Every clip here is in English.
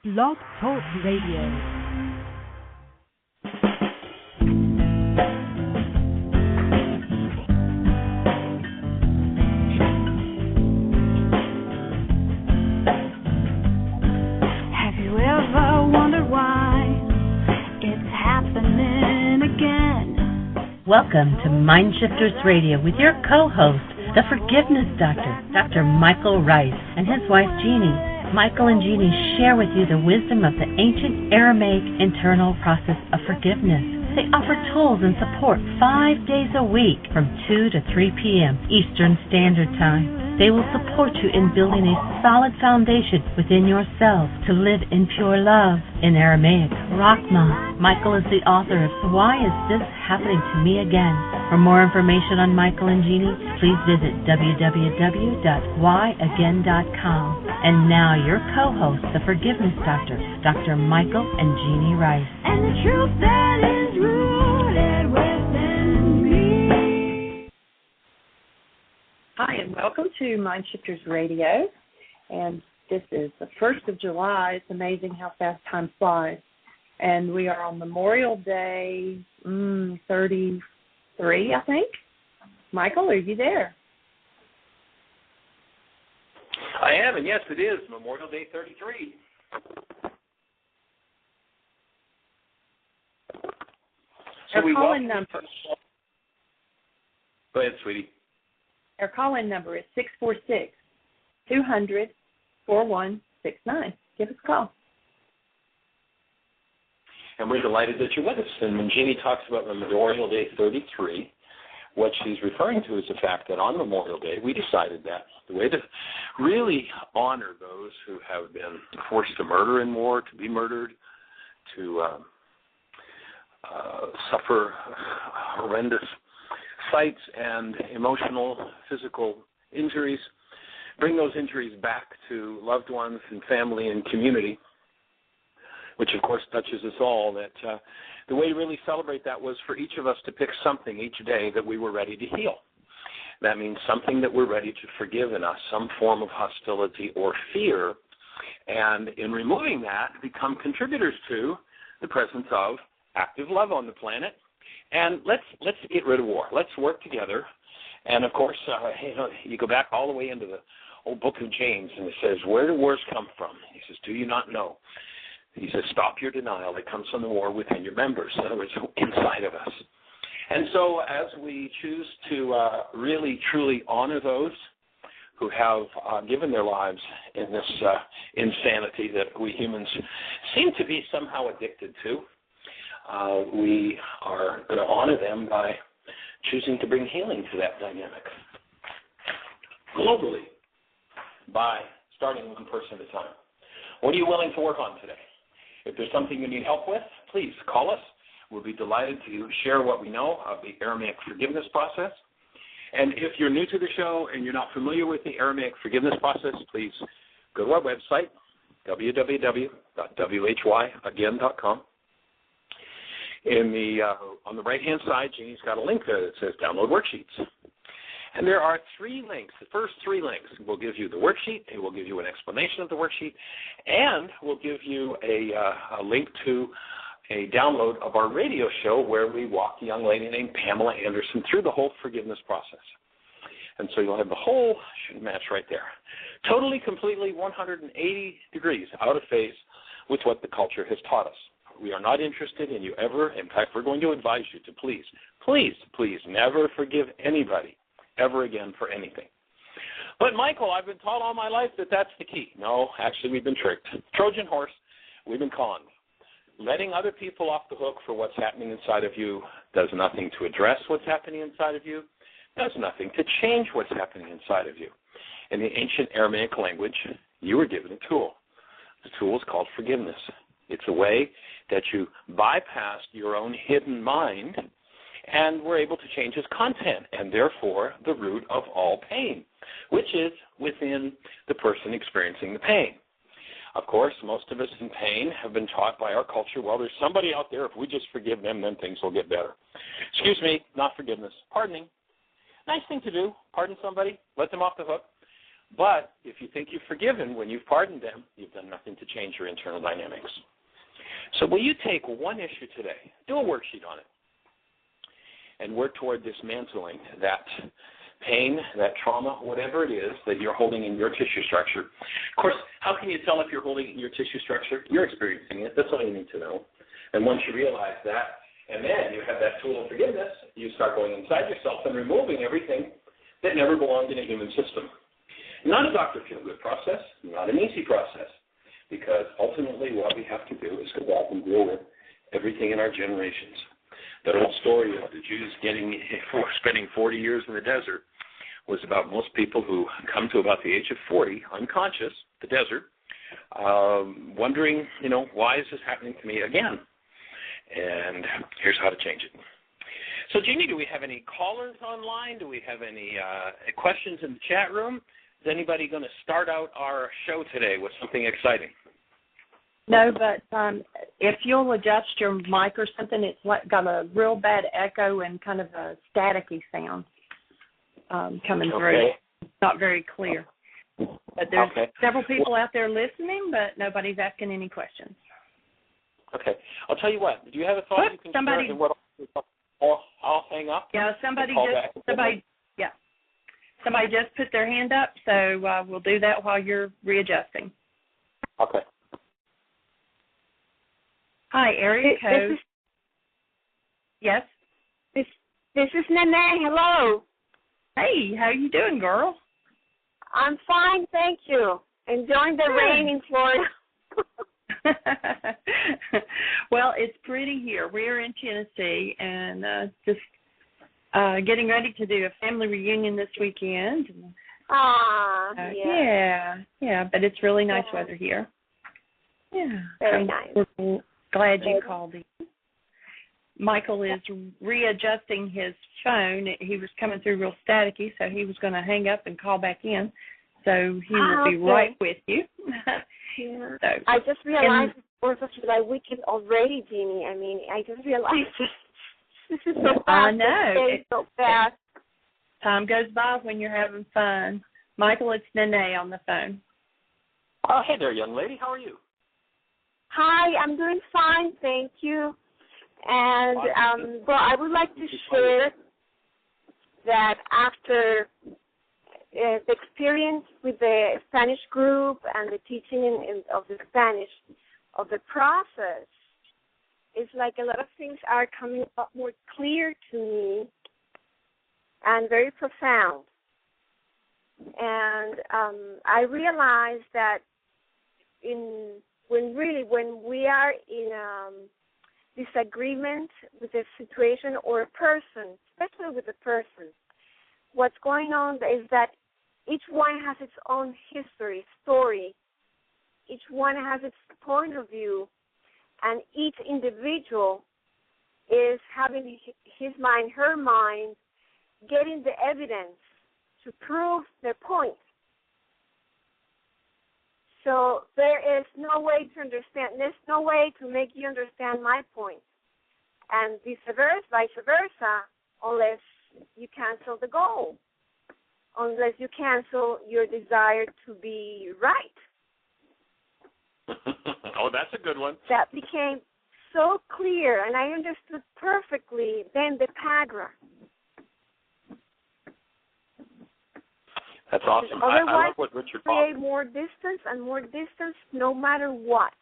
Blog Talk Radio. Welcome to MindShifters Radio with your co-host, the Forgiveness Doctor, Dr. Michael Ryce, and his wife, Jeanie. Michael and Jeanie share with you the wisdom of the ancient Aramaic internal process of forgiveness. They offer tools and support 5 days a week from 2 to 3 p.m. Eastern Standard Time. They will support you in building a solid foundation within yourself to live in pure love. In Aramaic, Rakhma. Michael is the author of Why Is This Happening to Me Again? For more information on Michael and Jeanie, please visit www.whyagain.com. And now your co-host, the Forgiveness Doctor, Dr. Michael and Jeanie Ryce. And the truth that is rooted within me. Hi, and welcome to MindShifters Radio. And this is the 1st of July. It's amazing how fast time flies. And we are on Memorial Day 33, I think. Michael, are you there? I am, and yes, it is Memorial Day 33. Our call-in number. Go ahead, sweetie. Our call-in number is 646-200-4169. Give us a call. And we're delighted that you're with us. And when Jeanie talks about Memorial Day 33, what she's referring to is the fact that on Memorial Day, we decided that the way to really honor those who have been forced to murder in war, to be murdered, to suffer horrendous sights and emotional, physical injuries, bring those injuries back to loved ones and family and community, which of course touches us all, that the way to really celebrate that was for each of us to pick something each day that we were ready to heal. That means something that we're ready to forgive in us, some form of hostility or fear, and in removing that, become contributors to the presence of active love on the planet. And let's get rid of war. Let's work together. And of course, you go back all the way into the old book of James, and it says, where do wars come from? He says, do you not know? He says, stop your denial. It comes from the war within your members. In other words, inside of us. And so as we choose to really, truly honor those who have given their lives in this insanity that we humans seem to be somehow addicted to, we are going to honor them by choosing to bring healing to that dynamic globally by starting one person at a time. What are you willing to work on today? If there's something you need help with, please call us. We'll be delighted to share what we know of the Aramaic Forgiveness process. And if you're new to the show and you're not familiar with the Aramaic Forgiveness process, please go to our website, www.whyagain.com. On the right-hand side, Jeanie's got a link there that says download worksheets. And there are 3 links. The first 3 links will give you the worksheet. It will give you an explanation of the worksheet. And will give you a link to a download of our radio show where we walk a young lady named Pamela Anderson through the whole forgiveness process. And so you'll have the whole match right there. Totally, completely, 180 degrees out of phase with what the culture has taught us. We are not interested in you ever. In fact, we're going to advise you to please, please, please never forgive anybody ever again for anything. But, Michael, I've been taught all my life that that's the key. No, actually, we've been tricked. Trojan horse, we've been conned. Letting other people off the hook for what's happening inside of you does nothing to address what's happening inside of you, does nothing to change what's happening inside of you. In the ancient Aramaic language, you were given a tool. The tool is called forgiveness. It's a way that you bypassed your own hidden mind and were able to change its content, and therefore the root of all pain, which is within the person experiencing the pain. Of course, most of us in pain have been taught by our culture, well, there's somebody out there, if we just forgive them, then things will get better. Excuse me, not forgiveness, pardoning. Nice thing to do, pardon somebody, let them off the hook. But if you think you've forgiven when you've pardoned them, you've done nothing to change your internal dynamics. So will you take one issue today, do a worksheet on it, and work toward dismantling that pain, that trauma, whatever it is that you're holding in your tissue structure. Of course, how can you tell if you're holding it in your tissue structure? You're experiencing it. That's all you need to know. And once you realize that, and then you have that tool of forgiveness, you start going inside yourself and removing everything that never belonged in a human system. Not a Dr. Feel-Good process, not an easy process, because ultimately what we have to do is go back and deal with everything in our generations. That old story of the Jews spending 40 years in the desert was about most people who come to about the age of 40, unconscious, the desert, wondering, why is this happening to me again? And here's how to change it. So, Jeanie, do we have any callers online? Do we have any questions in the chat room? Is anybody going to start out our show today with something exciting? No, but if you'll adjust your mic or something, it's got a real bad echo and kind of a staticky sound coming through. It's not very clear. But there's several people out there listening, but nobody's asking any questions. Okay. I'll tell you what. Do you have a thought you can share? And what I'll hang up? Yeah, somebody just put their hand up, so we'll do that while you're readjusting. Okay. Hi, area code. Yes? This is Nene. Hello. Hey, how you doing, girl? I'm fine, thank you. Enjoying the rain in Florida. Well, it's pretty here. We're in Tennessee and just getting ready to do a family reunion this weekend. Yeah, but it's really nice weather here. Yeah. Very nice. We're glad you called in. Michael is readjusting his phone. He was coming through real staticky, so he was going to hang up and call back in. So he will be right with you. Yeah. So, I just realized it's 4th of July weekend already, Jeanie. I mean, I just realized this is so fast. I know. It's so fast. Time goes by when you're having fun. Michael, it's Nene on the phone. Oh, hey there, young lady. How are you? Hi, I'm doing fine, thank you. And, I would like to share that after the experience with the Spanish group and the teaching of the Spanish, of the process, it's like a lot of things are coming up more clear to me and very profound. And I realized that when we are in disagreement with a situation or a person, especially with a person, what's going on is that each one has its own history, story. Each one has its point of view, and each individual is having his mind, her mind, getting the evidence to prove their point. So there is no way to understand, there's no way to make you understand my point. And vice versa, unless you cancel the goal, unless you cancel your desire to be right. Oh, that's a good one. That became so clear, and I understood perfectly then the Pagra. That's awesome. Otherwise, I love what Richard Bach create more distance no matter what.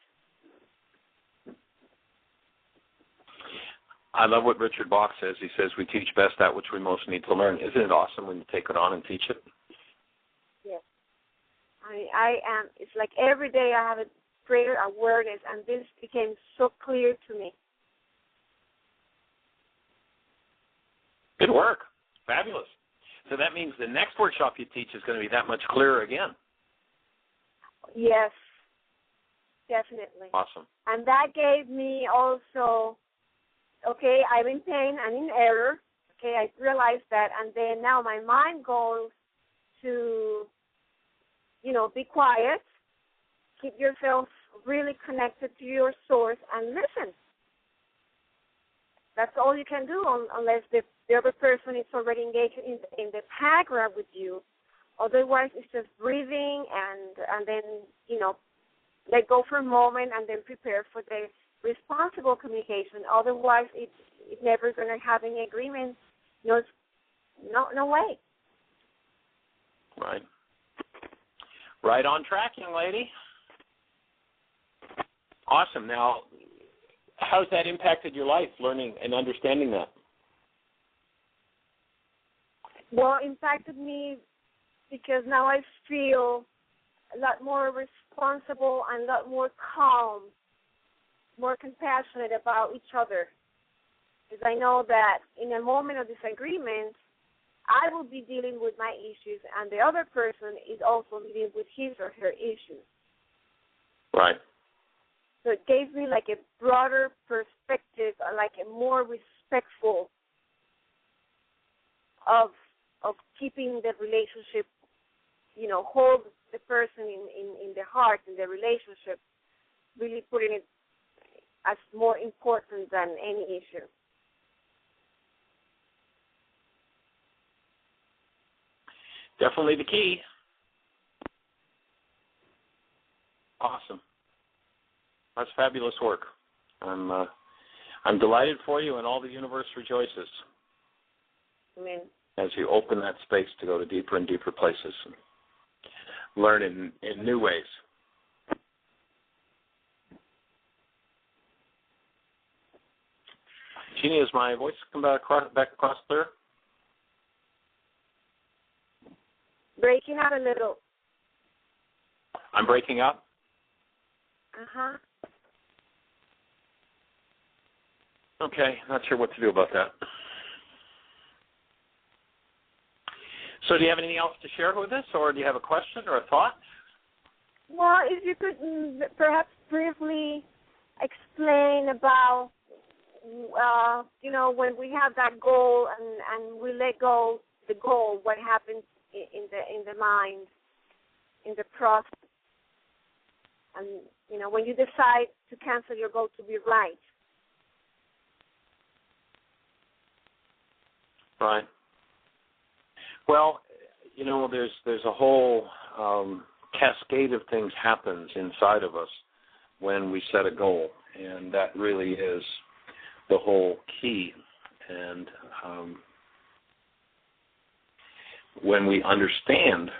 I love what Richard Bach says. He says we teach best that which we most need to learn. Isn't it awesome when you take it on and teach it? Yes. I am. It's like every day I have a greater awareness, and this became so clear to me. Good work. Fabulous. So that means the next workshop you teach is going to be that much clearer again. Yes, definitely. Awesome. And that gave me also, okay, I'm in pain, I'm in error. Okay, I realized that, and then now my mind goes to, be quiet, keep yourself really connected to your source, and listen. That's all you can do unless the other person is already engaged in the Pagra with you, Otherwise, it's just breathing and then, let go for a moment and then prepare for the responsible communication. Otherwise, it's never going to have any agreement. No way. Right. Right on track, young lady. Awesome. Now, how's that impacted your life, learning and understanding that? Well, it impacted me because now I feel a lot more responsible and a lot more calm, more compassionate about each other. Because I know that in a moment of disagreement, I will be dealing with my issues, and the other person is also dealing with his or her issues. Right. So it gave me like a broader perspective, like a more respectful of keeping the relationship, hold the person in the heart, in the relationship, really putting it as more important than any issue. Definitely the key. Awesome. That's fabulous work. I'm delighted for you, and all the universe rejoices. Amen. As you open that space to go to deeper and deeper places and learn in new ways. Jeanie, is my voice come back across clear? Breaking out a little. I'm breaking up? Uh-huh. Okay, not sure what to do about that. So do you have anything else to share with us, or do you have a question or a thought? Well, if you could perhaps briefly explain about, when we have that goal and we let go the goal, what happens in the mind, in the process, and when you decide to cancel your goal to be right. Right. Well, there's a whole cascade of things happens inside of us when we set a goal, and that really is the whole key. And when we understand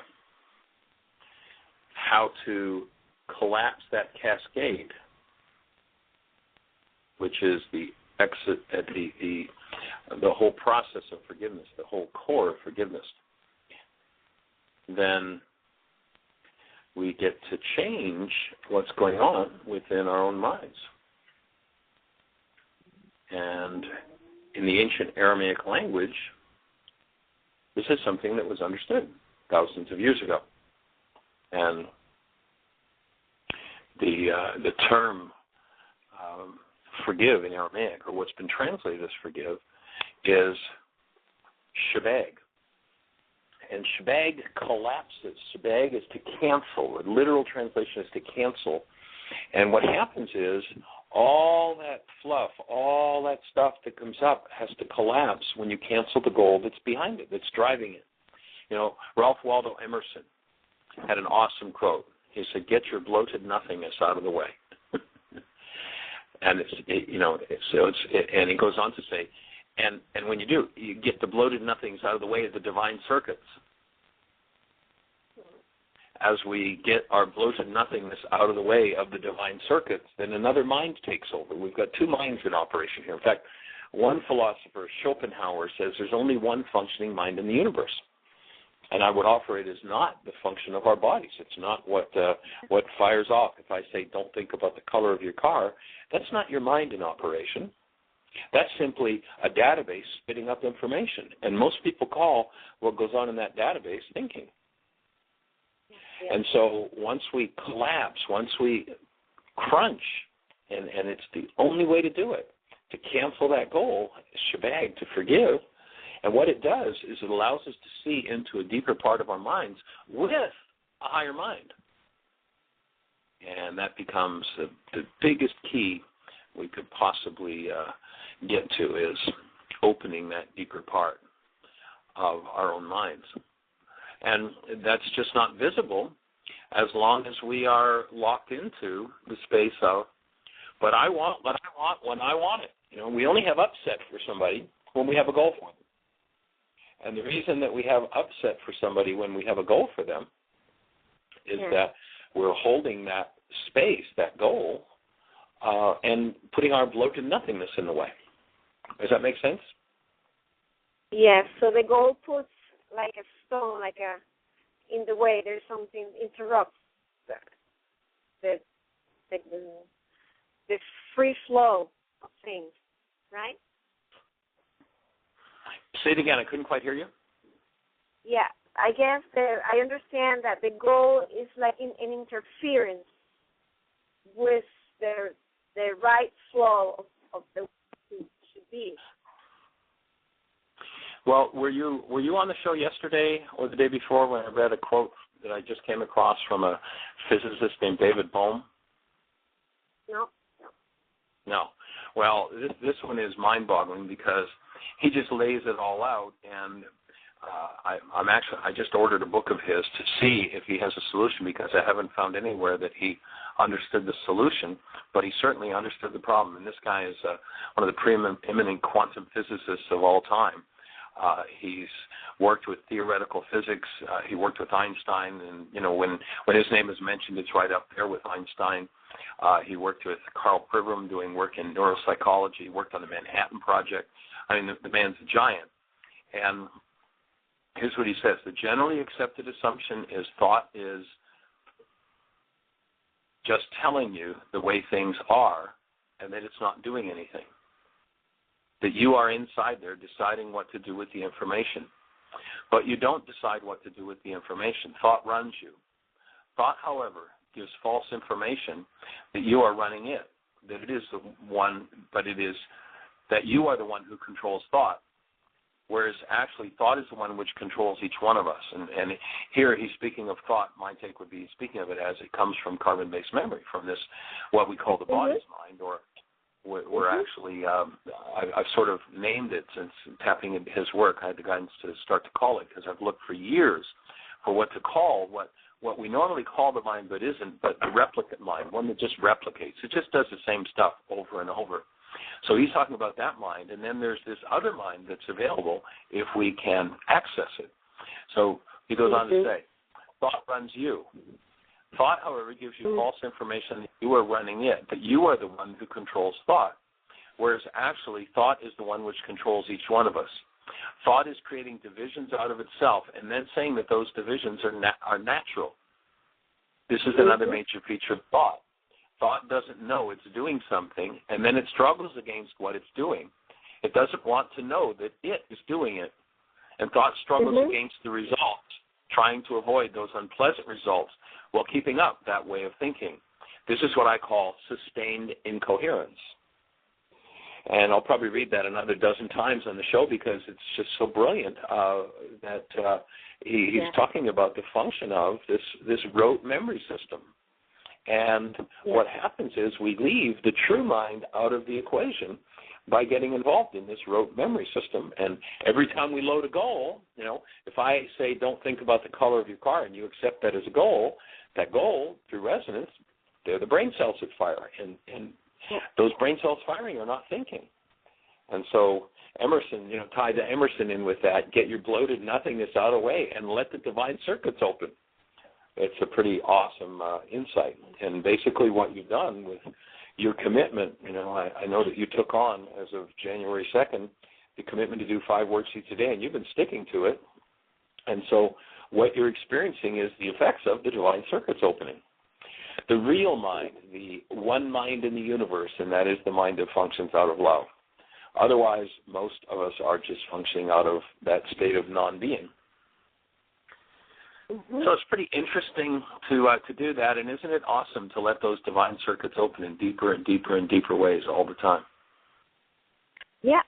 how to collapse that cascade, which is the exit at the whole process of forgiveness, the whole core of forgiveness, then we get to change what's going on within our own minds. And in the ancient Aramaic language, this is something that was understood thousands of years ago. And the term forgive in Aramaic, or what's been translated as forgive, is shabag. And shabag collapses. Shabag is to cancel. The literal translation is to cancel. And what happens is all that fluff, all that stuff that comes up has to collapse when you cancel the goal that's behind it, that's driving it. Ralph Waldo Emerson had an awesome quote. He said, "Get your bloated nothingness out of the way." And and he goes on to say, and when you do, you get the bloated nothings out of the way of the divine circuits. As we get our bloated nothingness out of the way of the divine circuits, then another mind takes over. We've got two minds in operation here. In fact, one philosopher, Schopenhauer, says there's only one functioning mind in the universe. And I would offer it is not the function of our bodies. It's not what fires off. If I say, don't think about the color of your car, that's not your mind in operation. That's simply a database spitting up information. And most people call what goes on in that database thinking. Yeah. And so once we collapse, once we crunch, and it's the only way to do it, to cancel that goal, shabag, to forgive, and what it does is it allows us to see into a deeper part of our minds with a higher mind. And that becomes the biggest key we could possibly get to, is opening that deeper part of our own minds. And that's just not visible as long as we are locked into the space of, but I want what I want when I want it. You know, we only have upset for somebody when we have a goal for them. And the reason that we have upset for somebody when we have a goal for them is that we're holding that space, that goal, and putting our bloated nothingness in the way. Does that make sense? Yes. So the goal puts like a stone, in the way. There's something interrupts the free flow of things, right? Say it again. I couldn't quite hear you. Yeah, I guess I understand that the goal is like an interference with the right flow of the way it should be. Well, were you on the show yesterday or the day before when I read a quote that I just came across from a physicist named David Bohm? No. Well, this one is mind-boggling because he just lays it all out, and I just ordered a book of his to see if he has a solution, because I haven't found anywhere that he understood the solution, but he certainly understood the problem. And this guy is one of the preeminent quantum physicists of all time. He's worked with theoretical physics. He worked with Einstein, and when his name is mentioned, it's right up there with Einstein. He worked with Carl Pribram doing work in neuropsychology. He worked on the Manhattan Project. I mean, the man's a giant. And here's what he says: the generally accepted assumption is thought is just telling you the way things are, and that it's not doing anything. That you are inside there deciding what to do with the information. But you don't decide what to do with the information. Thought runs you. Thought, however, gives false information that you are running it, that it is the one, but it is that you are the one who controls thought, whereas actually thought is the one which controls each one of us. And here he's speaking of thought. My take would be speaking of it as it comes from carbon-based memory, from this, what we call the body's mind, or we're actually, I've sort of named it since tapping into his work. I had the guidance to start to call it, because I've looked for years for what to call what we normally call the mind but isn't, but the replicate mind, one that just replicates. It just does the same stuff over and over. So he's talking about that mind, and then there's this other mind that's available if we can access it. So he goes on to say, thought runs you. Thought, however, gives you false information that you are running it, but you are the one who controls thought, whereas actually thought is the one which controls each one of us. Thought is creating divisions out of itself and then saying that those divisions are natural. This is another major feature of thought. Thought doesn't know it's doing something, and then it struggles against what it's doing. It doesn't want to know that it is doing it, and thought struggles against the results, trying to avoid those unpleasant results while keeping up that way of thinking. This is what I call sustained incoherence. And I'll probably read that another dozen times on the show because it's just so brilliant that he's talking about the function of this rote memory system. And what happens is we leave the true mind out of the equation by getting involved in this rote memory system. And every time we load a goal, if I say don't think about the color of your car and you accept that as a goal, that goal, through resonance, they're the brain cells that fire. And those brain cells firing are not thinking. And so Emerson, tie the Emerson in with that, get your bloated nothingness out of the way and let the divine circuits open. It's a pretty awesome insight. And basically what you've done with your commitment, I know that you took on, as of January 2nd, the commitment to do 5 worksheets a day, and you've been sticking to it. And so what you're experiencing is the effects of the divine circuits opening. The real mind, the one mind in the universe, and that is the mind that functions out of love. Otherwise, most of us are just functioning out of that state of non-being. So it's pretty interesting to do that, and isn't it awesome to let those divine circuits open in deeper and deeper and deeper ways all the time? Yeah,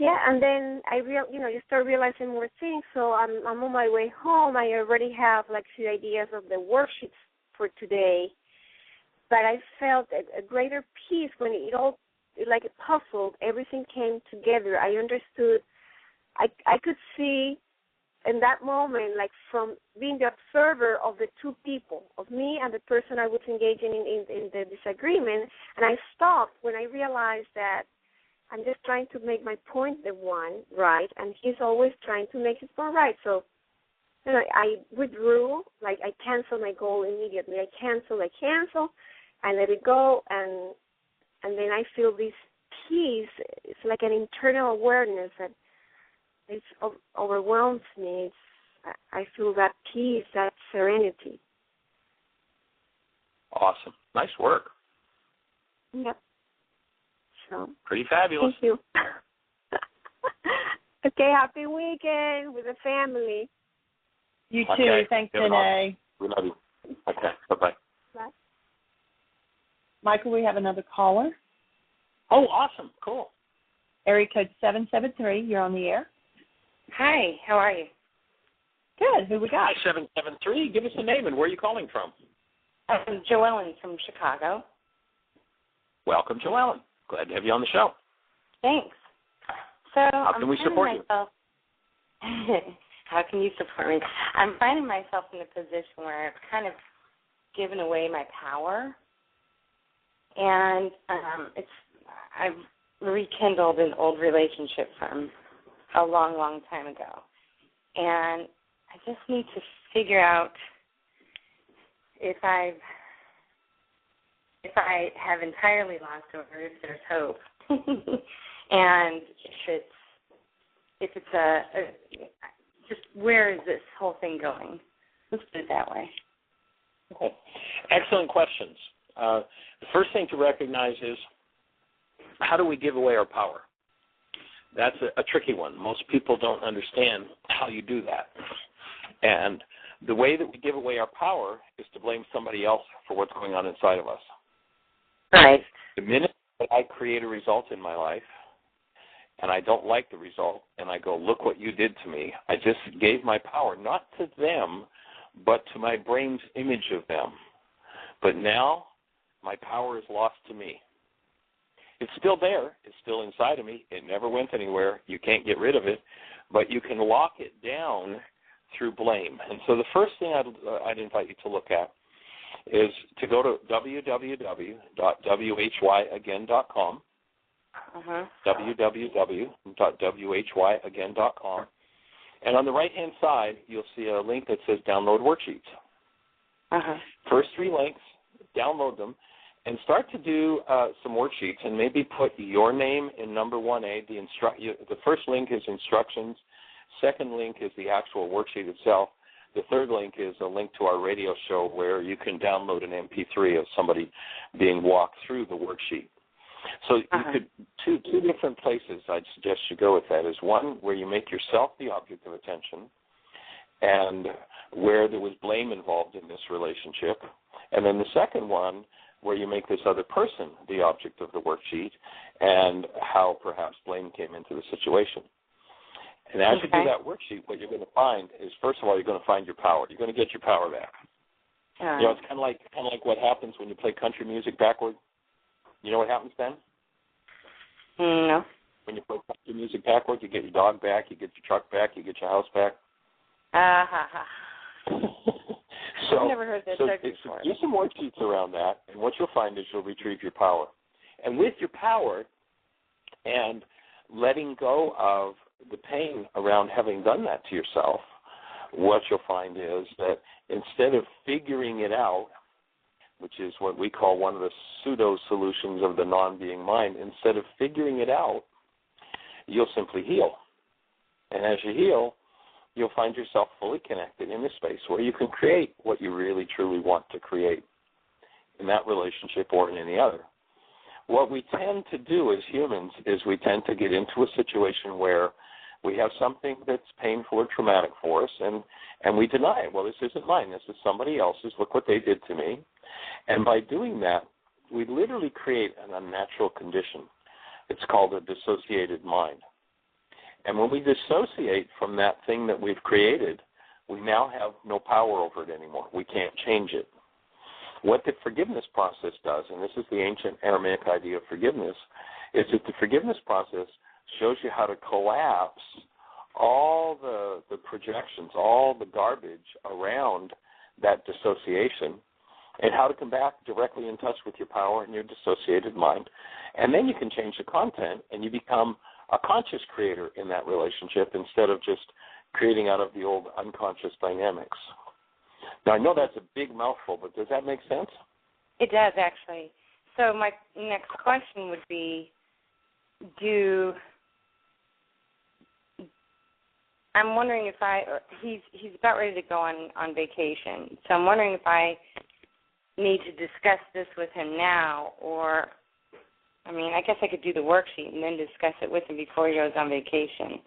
and then you start realizing more things. So I'm on my way home. I already have like few ideas of the worksheets for today, but I felt a greater peace when it all, like a puzzle, everything came together. I understood. I could see in that moment, like from being the observer of the two people, of me and the person I was engaging in the disagreement, and I stopped when I realized that I'm just trying to make my point the one right, and he's always trying to make his point right. So, I withdrew, like I canceled my goal immediately. I cancel, I let it go, and then I feel this peace. It's like an internal awareness that it overwhelms me. I feel that peace, that serenity. Awesome. Nice work. Yep. So pretty fabulous. Thank you. Okay, happy weekend with the family. You too. Okay. Thanks, Nene. Nene. We love you. Okay. Bye-bye. Bye. Michael, we have another caller. Oh, awesome. Cool. Area code 773. You're on the air. Hi, how are you? Good. Who we got? 773. Give us a name and where are you calling from? I'm Joellen from Chicago. Welcome, Joellen. Glad to have you on the show. Thanks. So How can we support you? How can you support me? I'm finding myself in a position where I've kind of given away my power, and I've rekindled an old relationship from a long, long time ago, and I just need to figure out if I have entirely lost, or if there's hope, and if it's just where is this whole thing going? Let's put it that way. Okay. Excellent questions. The first thing to recognize is, how do we give away our power? That's a tricky one. Most people don't understand how you do that. And the way that we give away our power is to blame somebody else for what's going on inside of us. Right. The minute that I create a result in my life, and I don't like the result, and I go, look what you did to me, I just gave my power, not to them, but to my brain's image of them. But now my power is lost to me. It's still there. It's still inside of me. It never went anywhere. You can't get rid of it, but you can lock it down through blame. And so the first thing I'd invite you to look at is to go to www.whyagain.com, www.whyagain.com, and on the right-hand side, you'll see a link that says Download Worksheets. First three links, download them, and start to do some worksheets, and maybe put your name in number 1A. The first link is instructions. Second link is the actual worksheet itself. The third link is a link to our radio show where you can download an MP3 of somebody being walked through the worksheet. So you could two different places I'd suggest you go with that is one where you make yourself the object of attention, and where there was blame involved in this relationship, and then the second one where you make this other person the object of the worksheet and how perhaps blame came into the situation. And as you do that worksheet, what you're going to find is, first of all, you're going to find your power. You're going to get your power back. You know, it's kind of like what happens when you play country music backward. You know what happens then? No. When you play country music backward, you get your dog back, you get your truck back, you get your house back. I've never heard that joke before. Do some worksheets around that, and what you'll find is you'll retrieve your power. And with your power and letting go of the pain around having done that to yourself, what you'll find is that instead of figuring it out, which is what we call one of the pseudo-solutions of the non-being mind, instead of figuring it out, you'll simply heal. And as you heal, you'll find yourself fully connected in a space where you can create what you really, truly want to create in that relationship or in any other. What we tend to do as humans is we tend to get into a situation where we have something that's painful or traumatic for us, and we deny it. Well, this isn't mine. This is somebody else's. Look what they did to me. And by doing that, we literally create an unnatural condition. It's called a dissociated mind. And when we dissociate from that thing that we've created, we now have no power over it anymore. We can't change it. What the forgiveness process does, and this is the ancient Aramaic idea of forgiveness, is that the forgiveness process shows you how to collapse all the projections, all the garbage around that dissociation, and how to come back directly in touch with your power and your dissociated mind. And then you can change the content, and you become a conscious creator in that relationship instead of just creating out of the old unconscious dynamics. Now, I know that's a big mouthful, but does that make sense? It does, actually. So my next question would be, I'm wondering if he's about ready to go on vacation, so I'm wondering if I need to discuss this with him now, or, I mean, I guess I could do the worksheet and then discuss it with him before he goes on vacation.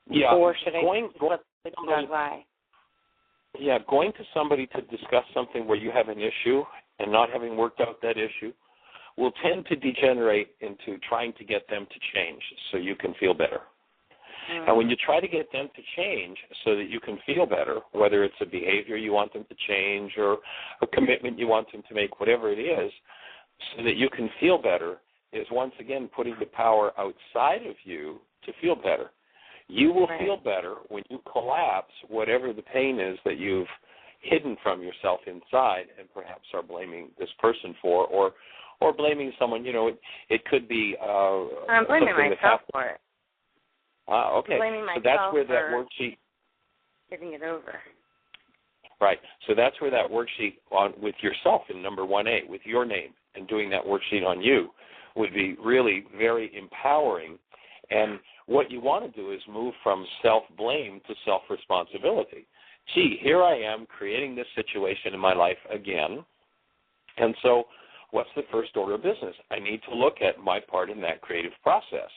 Yeah. Or should I let it go by? Yeah, going to somebody to discuss something where you have an issue and not having worked out that issue will tend to degenerate into trying to get them to change so you can feel better. Mm-hmm. And when you try to get them to change so that you can feel better, whether it's a behavior you want them to change or a commitment you want them to make, whatever it is, so that you can feel better, is once again putting the power outside of you to feel better. You will feel better when you collapse whatever the pain is that you've hidden from yourself inside and perhaps are blaming this person for, or blaming someone. You know, it could be I'm blaming myself for it. Okay. Blaming myself so that's where that worksheet. Giving it over. Right. So that's where that worksheet on with yourself in number 1A, with your name, and doing that worksheet on you would be really very empowering. And what you want to do is move from self-blame to self-responsibility. Gee, here I am creating this situation in my life again. And so what's the first order of business? I need to look at my part in that creative process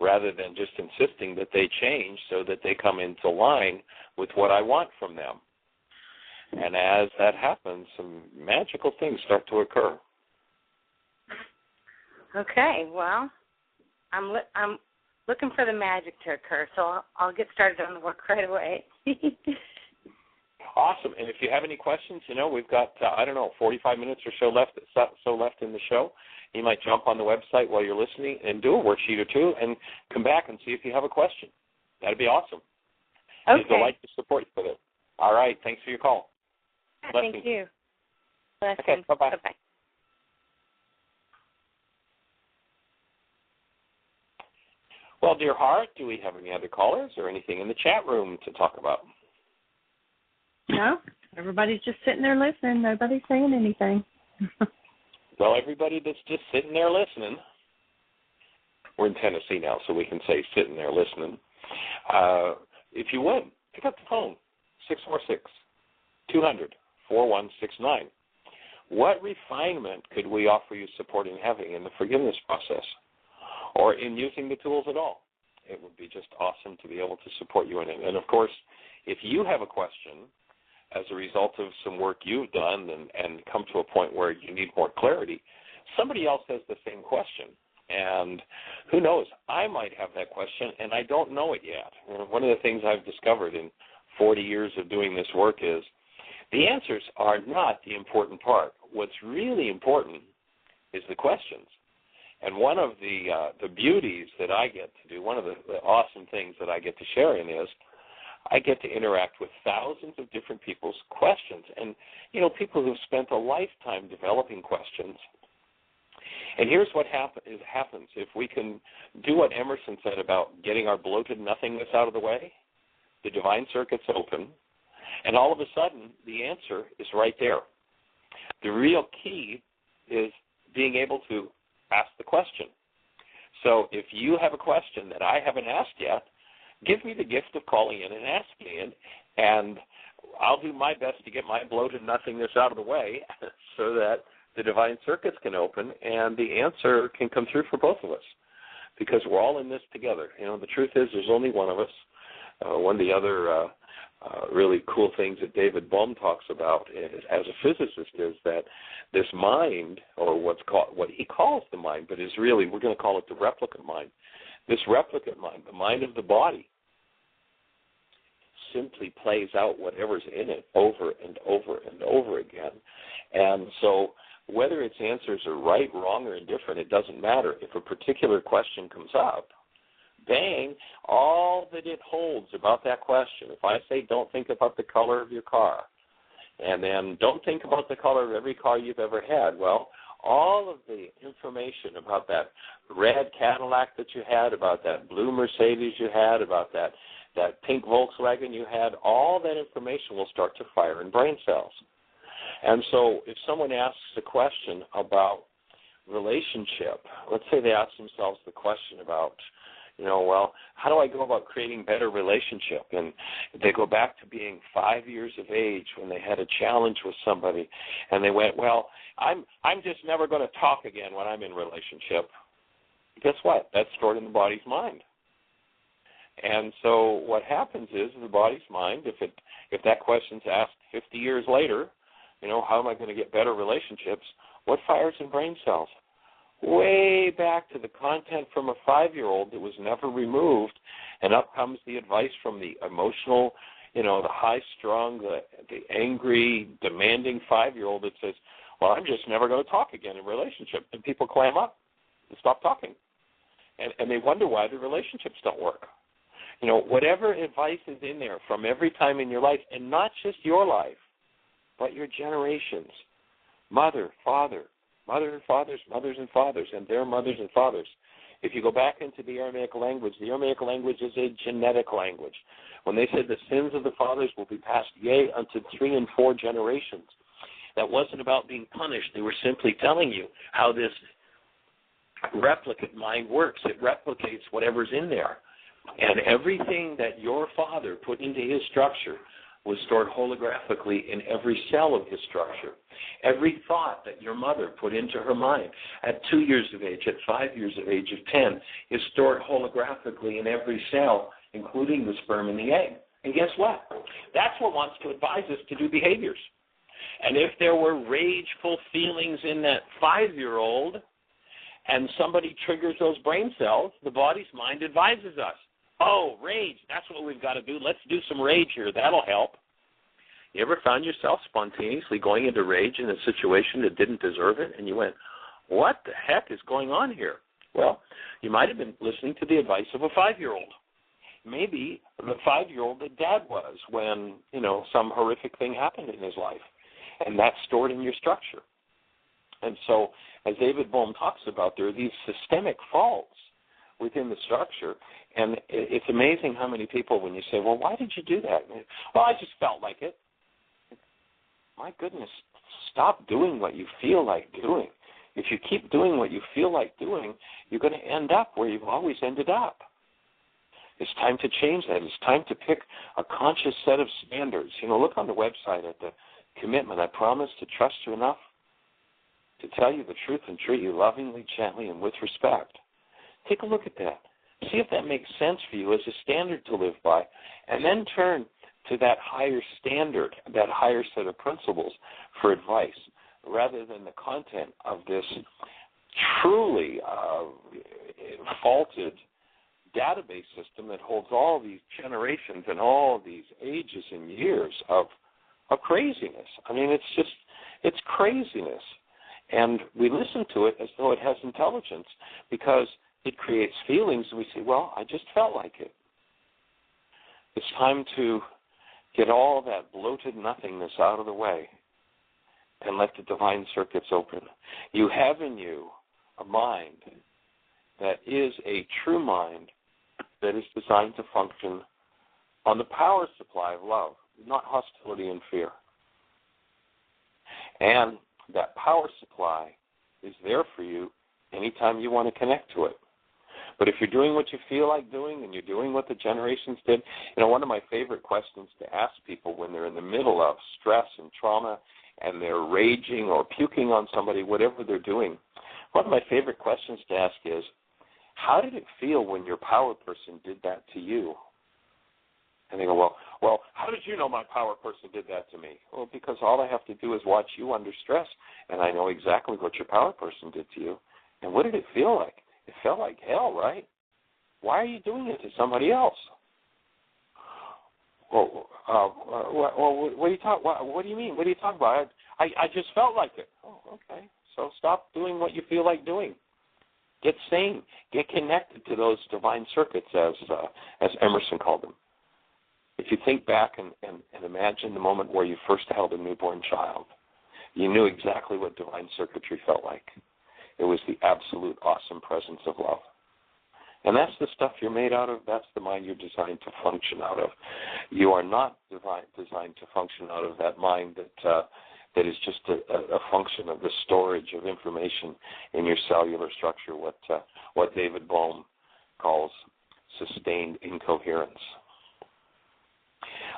rather than just insisting that they change so that they come into line with what I want from them. And as that happens, some magical things start to occur. Okay, well, I'm looking for the magic to occur, so I'll get started on the work right away. Awesome. And if you have any questions, you know, we've got, 45 minutes or so left in the show. You might jump on the website while you're listening and do a worksheet or two and come back and see if you have a question. That'd be awesome. Okay. We'd delight to support you with it. All right. Thanks for your call. Thank you. Blessings. Okay. Bye-bye. Bye-bye. Well, dear heart, do we have any other callers or anything in the chat room to talk about? No, everybody's just sitting there listening. Nobody's saying anything. Well, everybody that's just sitting there listening, we're in Tennessee now, so we can say sitting there listening. If you would, pick up the phone, 646-200-4169. What refinement could we offer you support in having in the forgiveness process or in using the tools at all? It would be just awesome to be able to support you in it. And, of course, if you have a question as a result of some work you've done and come to a point where you need more clarity, somebody else has the same question. And who knows, I might have that question, and I don't know it yet. One of the things I've discovered in 40 years of doing this work is the answers are not the important part. What's really important is the questions. And one of the beauties that I get to do, one of the awesome things that I get to share in is I get to interact with thousands of different people's questions. And, you know, people who've spent a lifetime developing questions. And here's what happens. If we can do what Emerson said about getting our bloated nothingness out of the way, the divine circuits open, and all of a sudden the answer is right there. The real key is being able to ask the question. So if you have a question that I haven't asked yet, give me the gift of calling in and asking it, and I'll do my best to get my bloated nothingness out of the way so that the divine circuits can open and the answer can come through for both of us, because we're all in this together. You know, the truth is there's only one of us. One of the other really cool things that David Bohm talks about as a physicist is that this mind, or what he calls the mind, but is really, we're going to call it the replicant mind. This replicant mind, the mind of the body, simply plays out whatever's in it over and over and over again. And so whether its answers are right, wrong, or indifferent, it doesn't matter. If a particular question comes up, bang, all that it holds about that question. If I say don't think about the color of your car, and then don't think about the color of every car you've ever had, well, all of the information about that red Cadillac that you had, about that blue Mercedes you had, about that pink Volkswagen you had, all that information will start to fire in brain cells. And so if someone asks a question about relationship, let's say they ask themselves the question about, well, how do I go about creating better relationship? And they go back to being 5 years of age when they had a challenge with somebody, and they went, well, I'm just never going to talk again when I'm in relationship. Guess what? That's stored in the body's mind. And so what happens is the body's mind, if that question's asked 50 years later, how am I going to get better relationships? What fires in brain cells? Way back to the content from a 5-year-old that was never removed, and up comes the advice from the emotional, the high-strung, the angry, demanding 5-year-old that says, well, I'm just never going to talk again in a relationship. And people clam up and stop talking. And they wonder why the relationships don't work. Whatever advice is in there from every time in your life, and not just your life, but your generations, mother, father, mother and fathers, mothers and fathers, and their mothers and fathers. If you go back into the Aramaic language is a genetic language. When they said the sins of the fathers will be passed, yea, unto 3 and 4 generations, that wasn't about being punished. They were simply telling you how this replicate mind works. It replicates whatever's in there. And everything that your father put into his structure was stored holographically in every cell of his structure. Every thought that your mother put into her mind at 2 years of age, at 5 years of age, at 10, is stored holographically in every cell, including the sperm and the egg. And guess what? That's what wants to advise us to do behaviors. And if there were rageful feelings in that 5-year-old and somebody triggers those brain cells, the body's mind advises us. Oh, rage, that's what we've got to do. Let's do some rage here. That'll help. You ever found yourself spontaneously going into rage in a situation that didn't deserve it, and you went, what the heck is going on here? Well, you might have been listening to the advice of a 5-year-old. Maybe the 5-year-old that Dad was when, some horrific thing happened in his life, and that's stored in your structure. And so, as David Bohm talks about, there are these systemic faults within the structure. And it's amazing how many people, when you say, well, why did you do that? Well, I just felt like it. My goodness, stop doing what you feel like doing. If you keep doing what you feel like doing, you're going to end up where you've always ended up. It's time to change that. It's time to pick a conscious set of standards. Look on the website at the commitment. I promise to trust you enough to tell you the truth and treat you lovingly, gently, and with respect. Take a look at that. See if that makes sense for you as a standard to live by, and then turn to that higher standard, that higher set of principles for advice, rather than the content of this truly faulted database system that holds all these generations and all these ages and years of craziness. I mean, it's craziness. And we listen to it as though it has intelligence because it creates feelings, and we say, well, I just felt like it. It's time to get all that bloated nothingness out of the way and let the divine circuits open. You have in you a mind that is a true mind that is designed to function on the power supply of love, not hostility and fear. And that power supply is there for you anytime you want to connect to it. But if you're doing what you feel like doing and you're doing what the generations did, one of my favorite questions to ask people when they're in the middle of stress and trauma and they're raging or puking on somebody, whatever they're doing, one of my favorite questions to ask is, how did it feel when your power person did that to you? And they go, well, how did you know my power person did that to me? Well, because all I have to do is watch you under stress, and I know exactly what your power person did to you. And what did it feel like? It felt like hell, right? Why are you doing it to somebody else? Well, what do you talk? What do you mean? What are you talking about? I just felt like it. Oh, okay. So stop doing what you feel like doing. Get sane. Get connected to those divine circuits, as Emerson called them. If you think back and imagine the moment where you first held a newborn child, you knew exactly what divine circuitry felt like. It was the absolute awesome presence of love. And that's the stuff you're made out of. That's the mind you're designed to function out of. You are not designed to function out of that mind that is just a function of the storage of information in your cellular structure, what David Bohm calls sustained incoherence.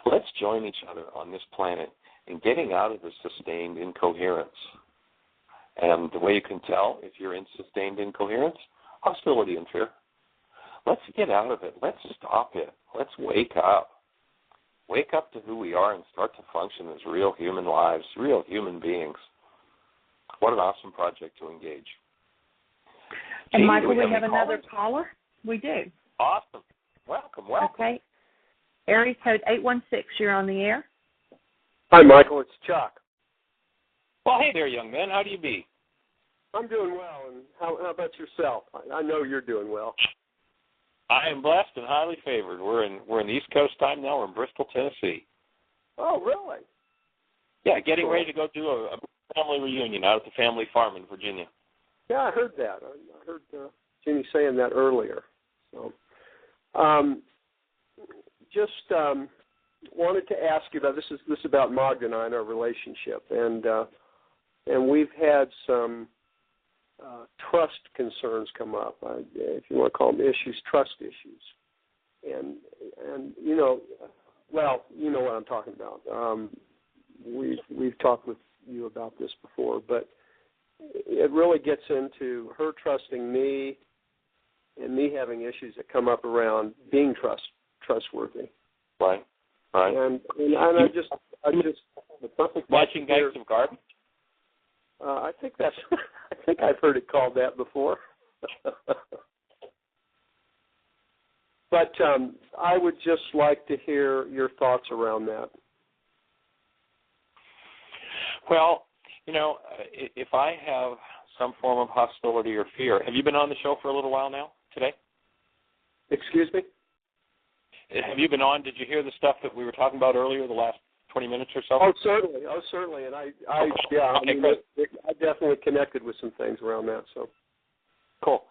Let's join each other on this planet in getting out of the sustained incoherence. And the way you can tell if you're in sustained incoherence, hostility and fear. Let's get out of it. Let's stop it. Let's wake up. Wake up to who we are and start to function as real human lives, real human beings. What an awesome project to engage. And Jeanie, Michael, we have any another callers? caller? We do. Awesome. Welcome. Okay. Area code 816, you're on the air. Hi, Michael. It's Chuck. Well, hey there, young man. How do you be? I'm doing well, and how about yourself? I know you're doing well. I am blessed and highly favored. We're in East Coast time now. We're in Bristol, Tennessee. Oh, really? Yeah, getting ready to go do a family reunion out at the family farm in Virginia. Yeah, I heard that. I heard Jeanie saying that earlier. So, just wanted to ask you about this is about Magda and I and our relationship, and we've had some trust concerns come up, if you want to call them issues, trust issues, and you know what I'm talking about. We've talked with you about this before, but it really gets into her trusting me and me having issues that come up around being trustworthy. Right. And I just the perfect matching banks of garden. I think I've heard it called that before. But I would just like to hear your thoughts around that. Well, if I have some form of hostility or fear, have you been on the show for a little while now today? Excuse me? Have you been on? Did you hear the stuff that we were talking about earlier, the last 20 minutes or so? Oh, certainly. And I definitely connected with some things around that. So cool.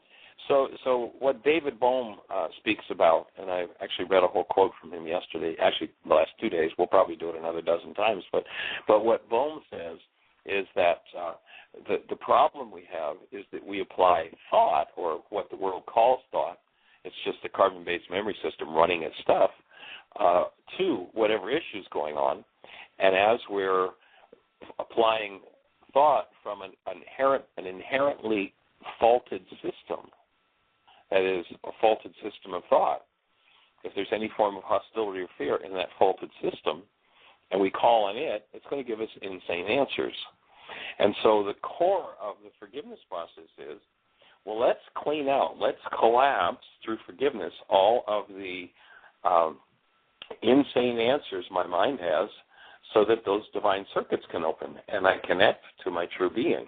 So what David Bohm speaks about, and I actually read a whole quote from him yesterday, actually the last 2 days, we'll probably do it another dozen times, but what Bohm says is that the problem we have is that we apply thought, or what the world calls thought, it's just a carbon-based memory system running its stuff, to whatever issue's going on, and as we're applying thought from an inherently faulted system, that is, a faulted system of thought, if there's any form of hostility or fear in that faulted system, and we call on it, it's going to give us insane answers. And so the core of the forgiveness process is, well, let's clean out, let's collapse through forgiveness all of the insane answers my mind has, so that those divine circuits can open and I connect to my true being.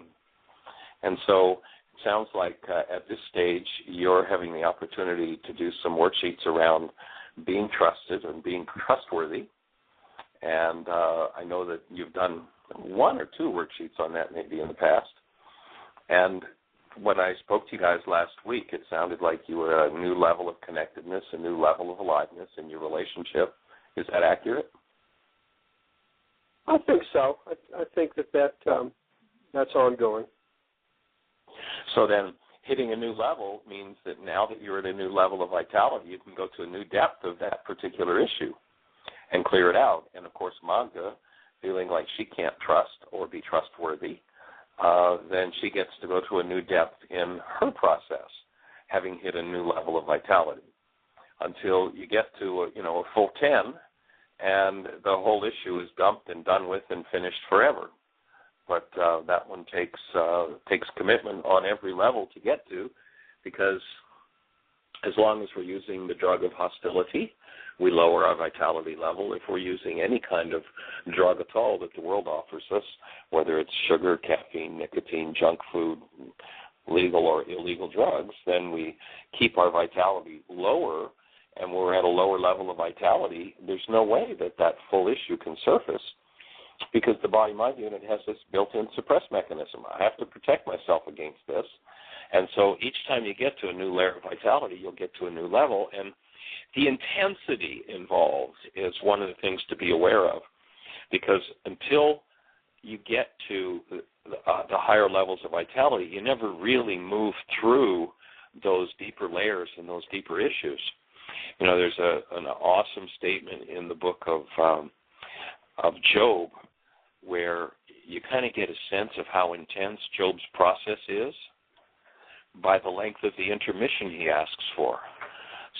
And so it sounds like at this stage you're having the opportunity to do some worksheets around being trusted and being trustworthy. And I know that you've done 1 or 2 worksheets on that maybe in the past. And when I spoke to you guys last week, it sounded like you were at a new level of connectedness, a new level of aliveness in your relationship. Is that accurate? I think so. I think that's ongoing. So then hitting a new level means that now that you're at a new level of vitality, you can go to a new depth of that particular issue and clear it out. And, of course, Magda, feeling like she can't trust or be trustworthy, then she gets to go to a new depth in her process, having hit a new level of vitality, until you get to a full 10, and the whole issue is dumped and done with and finished forever. But that one takes commitment on every level to get to, because as long as we're using the drug of hostility, we lower our vitality level. If we're using any kind of drug at all that the world offers us, whether it's sugar, caffeine, nicotine, junk food, legal or illegal drugs, then we keep our vitality lower, and when we're at a lower level of vitality, there's no way that full issue can surface, because the body-mind unit has this built-in suppress mechanism. I have to protect myself against this. And so each time you get to a new layer of vitality, you'll get to a new level. And the intensity involved is one of the things to be aware of, because until you get to the higher levels of vitality, you never really move through those deeper layers and those deeper issues. You know, there's an awesome statement in the book of Job where you kind of get a sense of how intense Job's process is by the length of the intermission he asks for.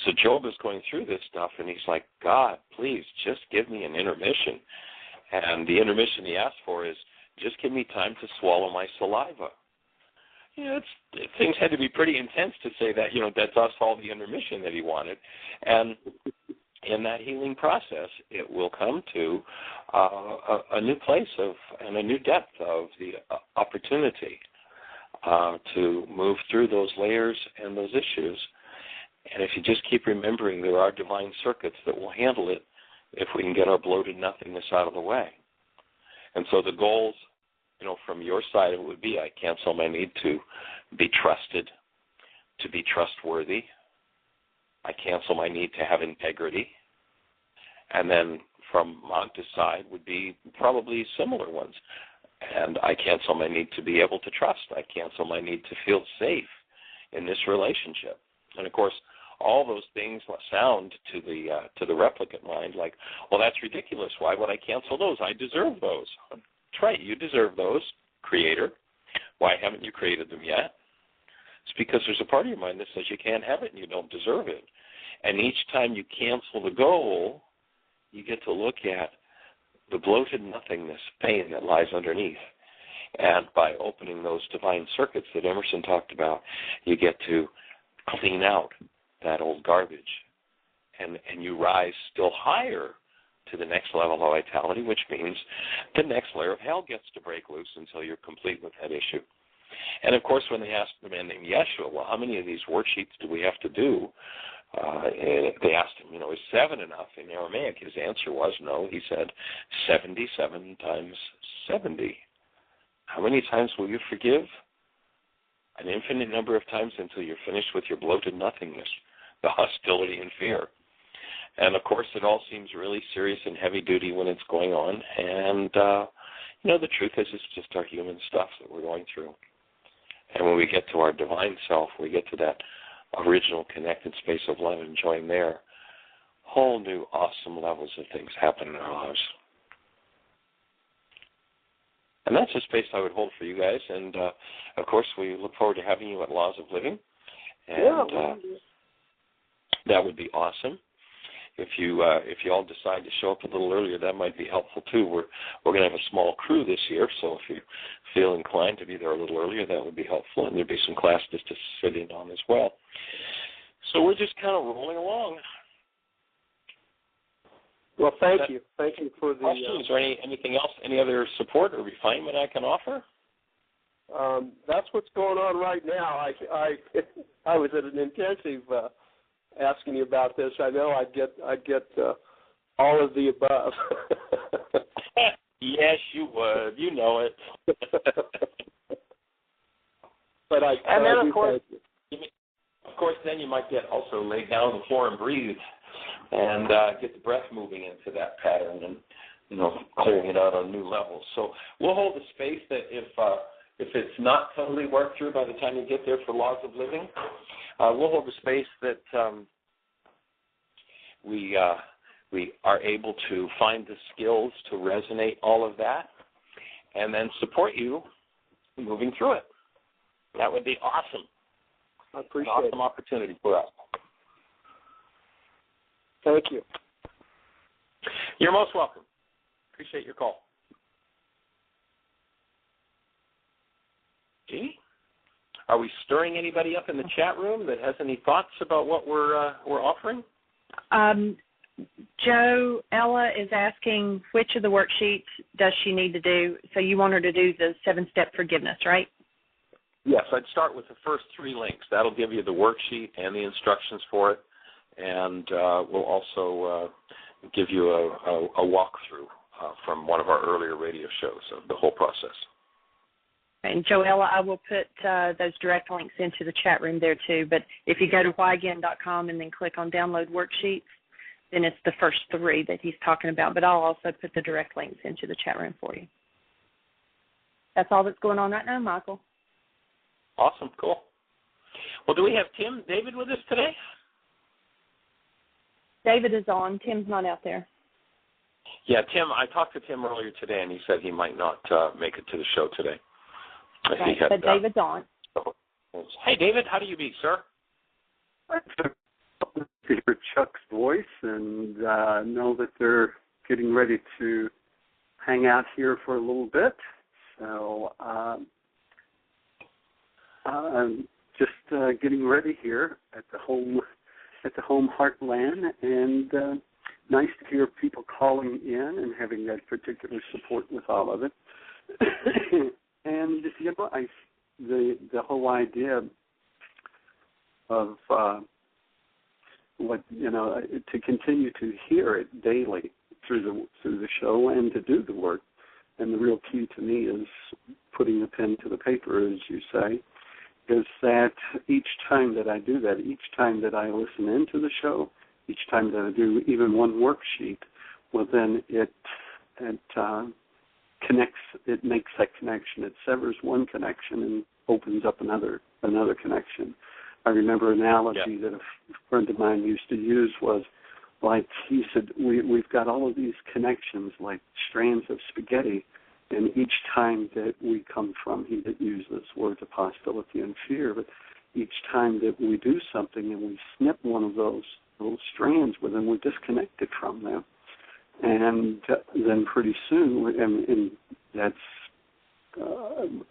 So Job is going through this stuff, and he's like, God, please, just give me an intermission. And the intermission he asks for is, just give me time to swallow my saliva. You know, things had to be pretty intense to say that, you know, that's all the intermission that he wanted. And in that healing process, it will come to a new place and a new depth of the opportunity to move through those layers and those issues. And if you just keep remembering, there are divine circuits that will handle it if we can get our bloated nothingness out of the way. And so the goals, you know, from your side, it would be, I cancel my need to be trusted, to be trustworthy. I cancel my need to have integrity. And then from Magda's side would be probably similar ones. And I cancel my need to be able to trust. I cancel my need to feel safe in this relationship. And, of course, all those things sound to the replicant mind like, well, that's ridiculous. Why would I cancel those? I deserve those. That's right. You deserve those, Creator. Why haven't you created them yet? It's because there's a part of your mind that says you can't have it and you don't deserve it. And each time you cancel the goal, you get to look at the bloated nothingness, pain that lies underneath. And by opening those divine circuits that Emerson talked about, you get to clean out that old garbage. And you rise still higher to the next level of vitality, which means the next layer of hell gets to break loose until you're complete with that issue. And, of course, when they asked the man named Yeshua, well, how many of these worksheets do we have to do? They asked him, is 7 enough? In Aramaic, his answer was no. He said 77 times 70. How many times will you forgive? An infinite number of times until you're finished with your bloated nothingness, the hostility and fear. And, of course, it all seems really serious and heavy-duty when it's going on. And, the truth is it's just our human stuff that we're going through. And when we get to our divine self, we get to that original connected space of love and joy there, whole new awesome levels of things happen in our lives. And that's a space I would hold for you guys. And, of course, we look forward to having you at Laws of Living. And that would be awesome. If you all decide to show up a little earlier, that might be helpful too. We're going to have a small crew this year, so if you feel inclined to be there a little earlier, that would be helpful, and there'd be some classes to sit in on as well. So we're just kind of rolling along. Well, thank you. Thank you for the questions. Is there anything else, any other support or refinement I can offer? That's what's going on right now. I was at an intensive asking you about this. I know I'd get all of the above. Yes, you would. You know it. But and then, of course, then you might get also lay down on the floor and breathe, and get the breath moving into that pattern, and clearing it out on new levels. So we'll hold a space that if it's not totally worked through by the time you get there for Laws of Living, we'll hold a space that we are able to find the skills to resonate all of that and then support you moving through it. That would be awesome. I appreciate it. An awesome opportunity for us. Thank you. You're most welcome. Appreciate your call. Jeanie? Are we stirring anybody up in the chat room that has any thoughts about what we're offering? Joe, Ella is asking which of the worksheets does she need to do. So you want her to do the 7-step forgiveness, right? Yes, I'd start with the first 3 links. That'll give you the worksheet and the instructions for it, and we'll also give you a walkthrough from one of our earlier radio shows of the whole process. And Joella, I will put those direct links into the chat room there too. But if you go to whyagain.com and then click on download worksheets, then it's the first 3 that he's talking about. But I'll also put the direct links into the chat room for you. That's all that's going on right now, Michael. Awesome, cool. Well, do we have David with us today? David is on. Tim's not out there. Yeah, Tim, I talked to Tim earlier today, and he said he might not make it to the show today. Right, but David's on. Hey, David, how do you be, sir? To hear Chuck's voice and know that they're getting ready to hang out here for a little bit. So I'm just getting ready here at the home heartland, and nice to hear people calling in and having that particular support with all of it. And the whole idea of to continue to hear it daily through the show and to do the work. And the real key to me is putting the pen to the paper, as you say, is that each time that I do that, each time that I listen into the show, each time that I do even one worksheet, well, then it connects. It makes that connection. It severs one connection and opens up another connection. I remember an analogy that a friend of mine used to use was like he said, we've got all of these connections like strands of spaghetti, and each time that we come from, he did use this words of hostility and fear, but each time that we do something and we snip one of those little strands, well, then we're disconnected from them. And then pretty soon, and that's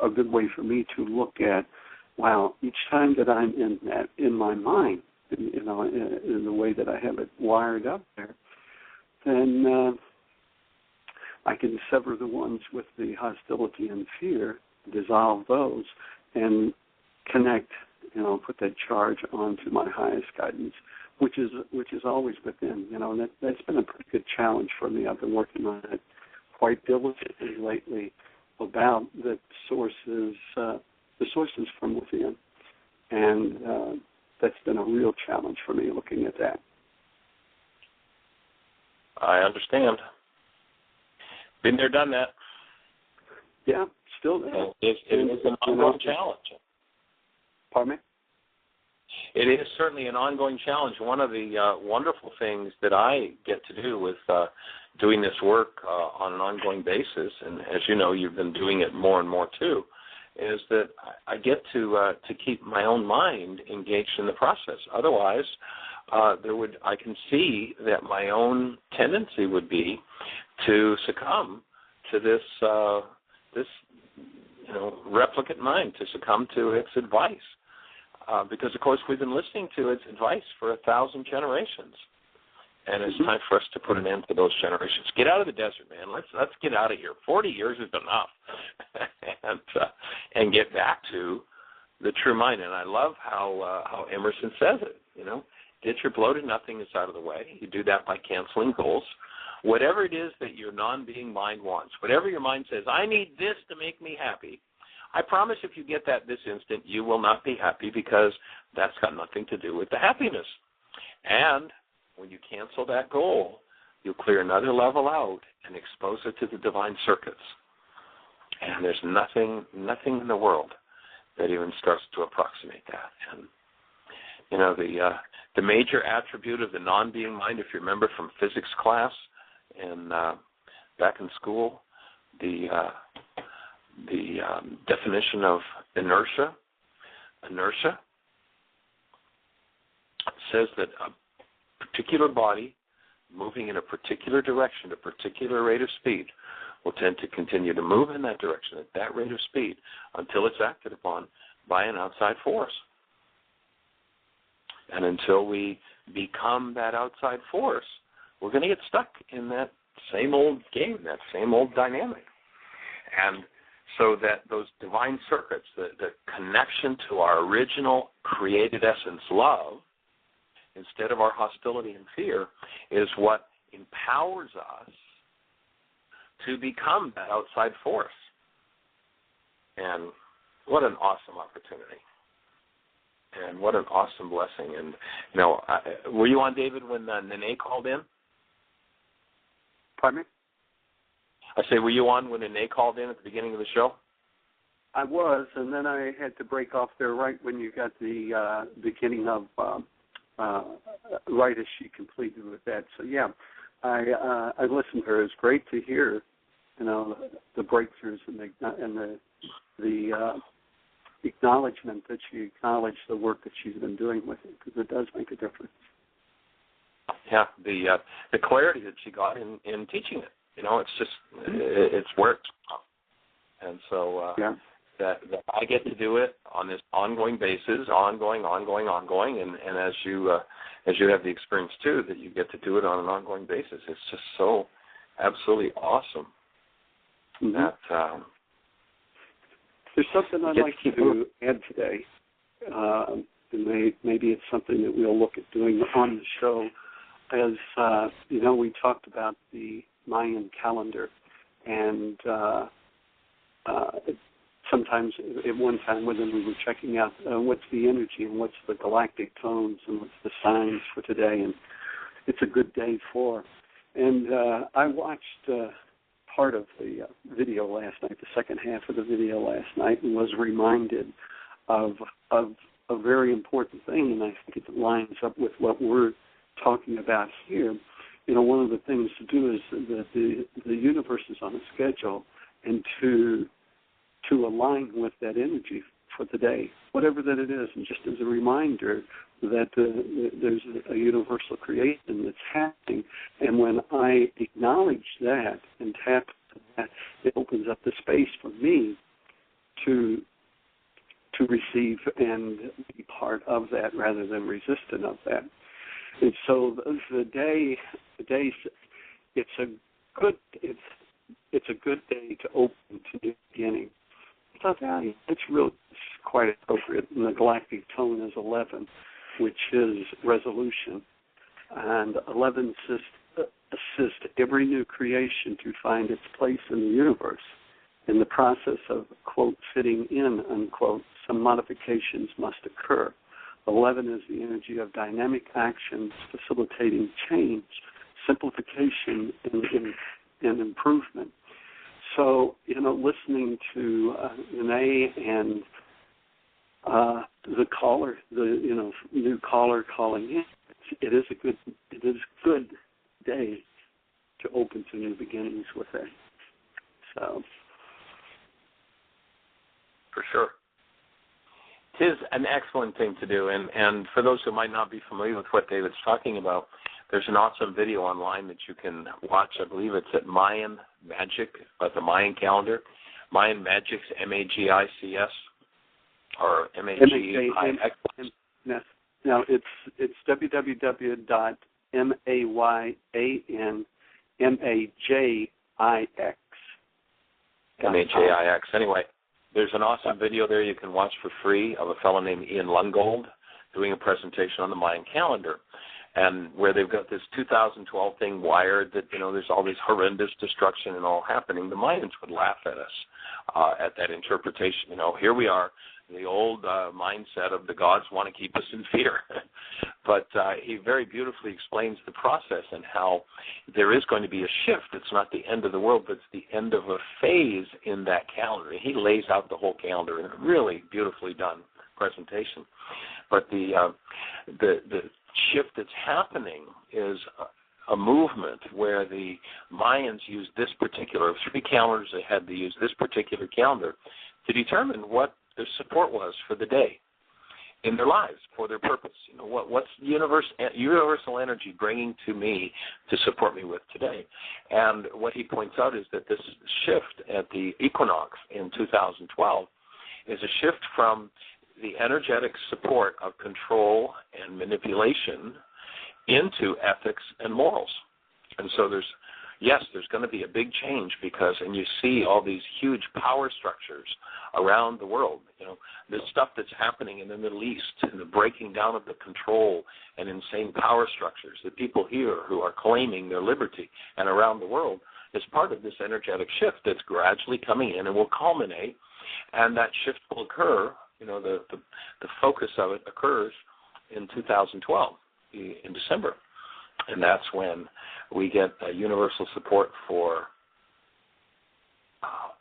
a good way for me to look at, wow, each time that I'm in my mind, in the way that I have it wired up there, then I can sever the ones with the hostility and fear, dissolve those, and connect, put that charge onto my highest guidance, which is always within. And that's been a pretty good challenge for me. I've been working on it quite diligently lately about the sources from within, and that's been a real challenge for me looking at that. I understand. Been there, done that. Yeah, still there. It is an ongoing challenge. Pardon me? It is certainly an ongoing challenge. One of the wonderful things that I get to do with doing this work on an ongoing basis, and as you know, you've been doing it more and more too, is that I get to keep my own mind engaged in the process. Otherwise, I can see that my own tendency would be to succumb to this replicant mind, to succumb to its advice, because of course we've been listening to its advice for 1,000 generations, and it's time for us to put an end to those generations. Get out of the desert, man. Let's get out of here. 40 years is enough, and get back to the true mind. And I love how Emerson says it. Get your bloated nothingness out of the way. You do that by canceling goals. Whatever it is that your non-being mind wants, whatever your mind says, I need this to make me happy, I promise if you get that this instant, you will not be happy, because that's got nothing to do with the happiness. And when you cancel that goal, you'll clear another level out and expose it to the divine circuits. And there's nothing in the world that even starts to approximate that. And the major attribute of the non-being mind, if you remember from physics class and back in school, the definition of inertia says that a particular body moving in a particular direction, a particular rate of speed, will tend to continue to move in that direction at that rate of speed until it's acted upon by an outside force. And until we become that outside force, we're going to get stuck in that same old game, that same old dynamic. And so that those divine circuits, the connection to our original created essence, love, instead of our hostility and fear, is what empowers us to become that outside force. And what an awesome opportunity. And what an awesome blessing. And, were you on, David, when Nene called in? Pardon me? I say, were you on when Nene called in at the beginning of the show? I was, and then I had to break off there right when you got the beginning of right as she completed with that. So, yeah, I listened to her. It's great to hear, the breakthroughs and the acknowledgement that she acknowledged the work that she's been doing with it, because it does make a difference. Yeah, the clarity that she got in teaching it. It's just it's worked, and so that I get to do it on this ongoing basis, ongoing, and as you have the experience too, that you get to do it on an ongoing basis. It's just so absolutely awesome. Mm-hmm. That there's something I'd like to add today, and maybe it's something that we'll look at doing on the show. As we talked about the Mayan calendar, and sometimes at one time when we were checking out what's the energy and what's the galactic tones and what's the signs for today, and it's a good day for. And I watched part of the video last night, the second half of the video last night, and was reminded of a very important thing, and I think it lines up with what we're talking about here. One of the things to do is that the universe is on a schedule, and to align with that energy for the day, whatever that it is, and just as a reminder that there's a universal creation that's happening, and when I acknowledge that and tap that, it opens up the space for me to receive and be part of that rather than resistant of that. And so the day, it's a good day to open to new beginning. I thought it's quite appropriate. And the galactic tone is 11, which is resolution, and 11 assist every new creation to find its place in the universe. In the process of, quote, fitting in, unquote, some modifications must occur. 11 is the energy of dynamic actions, facilitating change, simplification, and improvement. So, listening to Nene and the caller, new caller calling in, it is a good day to open to new beginnings with that. So, for sure. It is an excellent thing to do, and for those who might not be familiar with what David's talking about, there's an awesome video online that you can watch. I believe it's at Mayan Magic, the Mayan calendar, Mayan Magic's MAGICS, or MAGIX. No, it's www.mayanmagix. MAGIX. Anyway, there's an awesome video there you can watch for free of a fellow named Ian Lungold doing a presentation on the Mayan calendar, and where they've got this 2012 thing wired that, there's all this horrendous destruction and all happening. The Mayans would laugh at us at that interpretation. Here we are, the old mindset of the gods want to keep us in fear. But he very beautifully explains the process and how there is going to be a shift. It's not the end of the world, but it's the end of a phase in that calendar. He lays out the whole calendar in a really beautifully done presentation. But the shift that's happening is a movement where the Mayans used this particular, 3 calendars ahead, they used this particular calendar to determine what their support was for the day in their lives, for their purpose. What's the universal energy bringing to me to support me with today? And what he points out is that this shift at the equinox in 2012 is a shift from the energetic support of control and manipulation into ethics and morals. And so there's, yes, there's going to be a big change because, and you see all these huge power structures around the world. You know, this stuff that's happening in the Middle East and the breaking down of the control and insane power structures, the people here who are claiming their liberty and around the world is part of this energetic shift that's gradually coming in and will culminate, and that shift will occur. You know, the focus of it occurs in 2012, in December, and that's when we get universal support for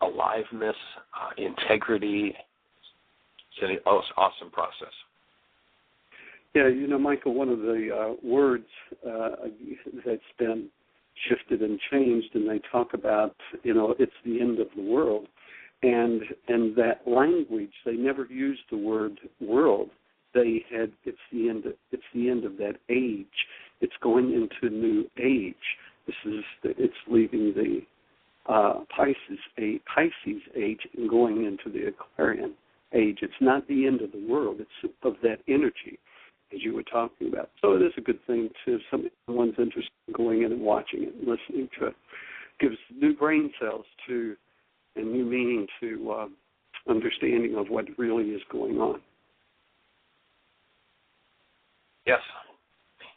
aliveness, integrity. It's an awesome process. Yeah, you know, Michael, one of the words that's been shifted and changed, and they talk about, you know, it's the end of the world, and that language, they never used the word world. They had it's the end of that age. It's going into a new age. It's leaving the Pisces age and going into the Aquarian age. It's not the end of the world. It's of that energy, as you were talking about. So it is a good thing to someone's interested in going in and watching it and listening to it. Gives new brain cells to and new meaning to understanding of what really is going on. Yes.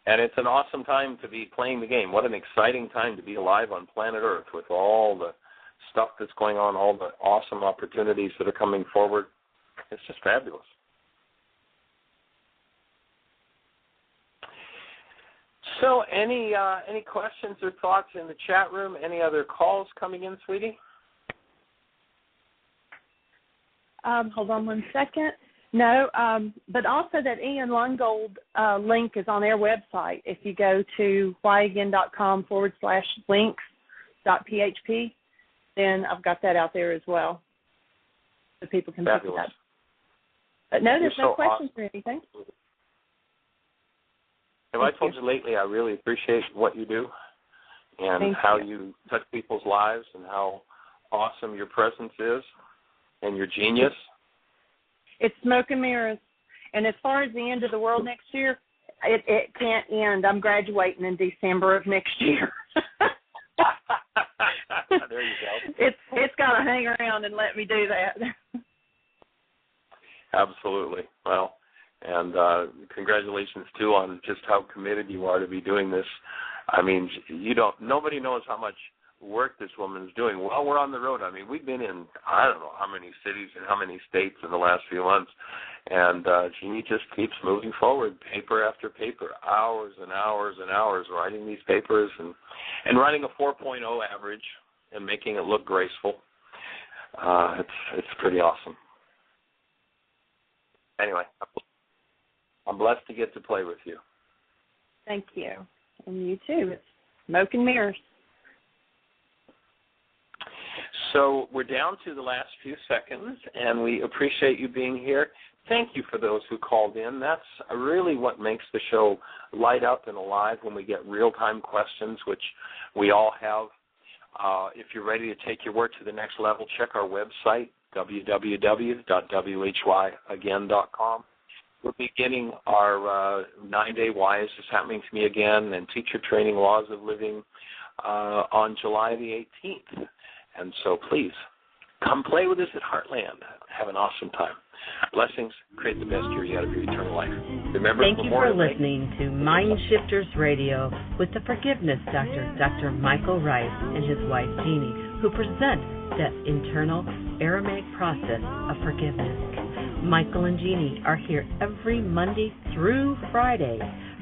And it's an awesome time to be playing the game. What an exciting time to be alive on planet Earth with all the stuff that's going on, all the awesome opportunities that are coming forward. It's just fabulous. So any questions or thoughts in the chat room? Any other calls coming in, sweetie? Hold on one second. No, but also that Ian Lungold link is on their website. If you go to whyagain.com/links.php, then I've got that out there as well, so people can pick it up. But no, there's no questions or anything. Have I told you lately I really appreciate what you do and how you touch people's lives and how awesome your presence is and your genius? It's smoke and mirrors. And as far as the end of the world next year, it can't end. I'm graduating in December of next year. There you go. It's got to hang around and let me do that. Absolutely. Well, and congratulations, too, on just how committed you are to be doing this. I mean, nobody knows how much work this woman is doing while we're on the road. I mean, we've been in, I don't know how many cities and how many states in the last few months, and Jeanie just keeps moving forward, paper after paper, hours and hours and hours writing these papers and writing a 4.0 average and making it look graceful. It's pretty awesome. Anyway, I'm blessed to get to play with you. Thank you. And you too. It's smoke and mirrors. So we're down to the last few seconds, and we appreciate you being here. Thank you for those who called in. That's really what makes the show light up and alive when we get real-time questions, which we all have. If you're ready to take your work to the next level, check our website, www.whyagain.com. We're beginning our 9-day Why Is This Happening to Me Again and teacher training Laws of Living on July the 18th. And so please, come play with us at Heartland. Have an awesome time. Blessings. Create the best year yet of your eternal life. Remember, thank you for listening to MindShifters Radio with the Forgiveness Doctor, Dr. Michael Ryce, and his wife, Jeanie, who present the internal Aramaic process of forgiveness. Michael and Jeanie are here every Monday through Friday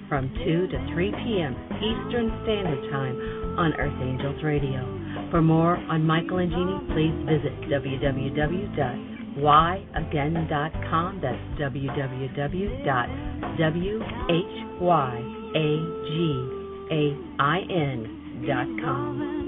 from 2 to 3 p.m. Eastern Standard Time on Earth Angels Radio. For more on Michael and Jeanie, please visit www.whyagain.com. That's www.whyagain.com.